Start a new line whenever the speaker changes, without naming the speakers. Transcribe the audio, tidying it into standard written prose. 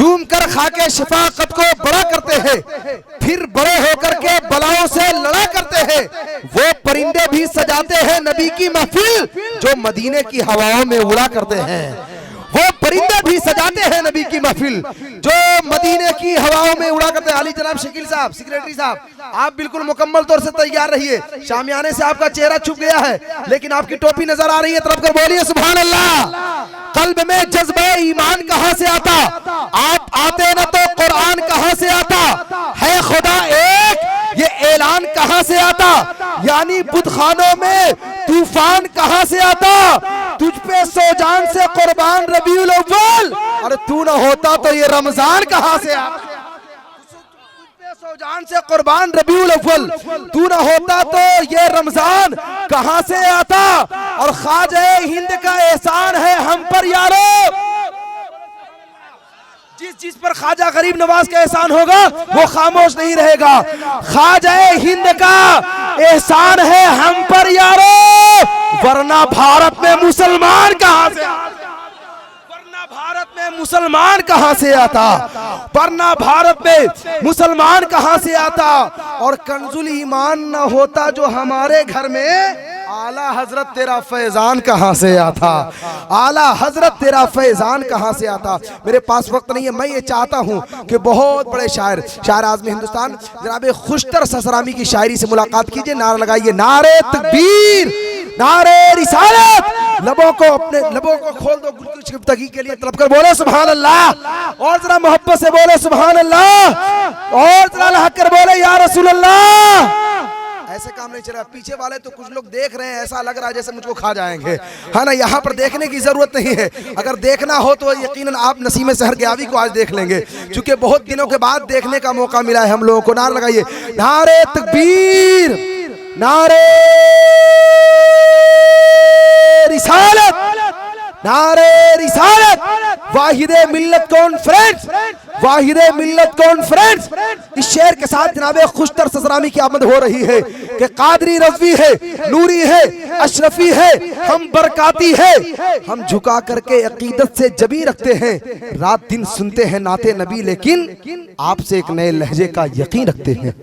चूम कर खाके शफाकत को बड़ा करते हैं, फिर बड़े होकर के बलाओं से लड़ा करते हैं। वो परिंदे भी सजाते हैं नबी की महफिल जो मदीने की हवाओं में उड़ा करते हैं। वो परिंदे भी सजाते हैं नबी की महफिल जो मदीने की हवाओं में उड़ा करते हैं। अली जनाब शकील साहब, सेक्रेटरी साहब, आप बिल्कुल मुकम्मल तौर से तैयार रहिए। शामियाने से आपका चेहरा छुप गया है लेकिन आपकी टोपी नजर आ रही है, तरफ कर बोलिए सुभान अल्लाह। कल्ब में जज्बा ईमान कहां से आता? आप आते ना तो कुरान कहां से आता? है खुदा एक ये ऐलान कहां से आता? यानी बुतखानों में तूफान कहां से आता? तुझ पे सौ जान से कुर्बान रबीउल अव्वल, अरे तू ना होता तो ये रमजान कहां से आता? सौ जान से कुर्बान रबीउल अव्वल, तू ना होता तो ये रमजान कहां से आता? और ख्वाजा हिंद का एहसान है हम पर यारो, जिस जिस पर ख्वाजा गरीब नवाज का एहसान होगा वो खामोश नहीं रहेगा। ख्वाजा हिंद का एहसान है हम पर यारो, वरना भारत में मुसलमान कहां से आता? भारत में मुसलमान कहां से आता? वरना भारत में मुसलमान कहां से आता? और कंजुल ईमान न होता जो हमारे घर में, आला हजरत तेरा फैजान कहां से आता? आला हजरत तेरा फैजान कहां से आता? मेरे पास वक्त नहीं है, मैं ये चाहता हूं कि बहुत बड़े शायर आज़म हिंदुस्तान जनाब खुशतर ससरामी की शायरी से मुलाकात कीजिए। नारा लगाइए, नारे तकबीर, नारे रिसालत। लबों को अपने लबों को खोल दो गुफ्तगी के लिए, तलब कर बोले सुभान अल्लाह, और जरा मोहब्बत से बोले सुभान अल्लाह, और जरा लहक कर बोले या रसूल अल्लाह। ऐसे काम नहीं चला। पीछे वाले तो कुछ लोग देख रहे हैं, ऐसा लग रहा है जैसे मुझको खा जाएंगे, है ना। यहाँ पर देखने की जरूरत नहीं है, अगर देखना हो तो यकीनन आप नसीम सहर गियावी को आज देख लेंगे, क्योंकि बहुत दिनों के बाद देखने का मौका मिला है हम लोगों को। नारा लगाइए, नारे तकबीर, नारे रिसालत, नारे रिसालत। वाहिदे मिल्लत कॉन्फ्रेंस, वाहिदे मिल्लत कॉन्फ्रेंस। इस शेर के साथ जनाब खुशतर ससरामी की आमद हो रही है कि कादरी रज़वी है, नूरी है, अशरफी है, हम बरकाती है, हम झुका करके अकीदत से जबी रखते हैं, रात दिन सुनते हैं नाते नबी, लेकिन आपसे एक नए लहजे का यकीन रखते हैं।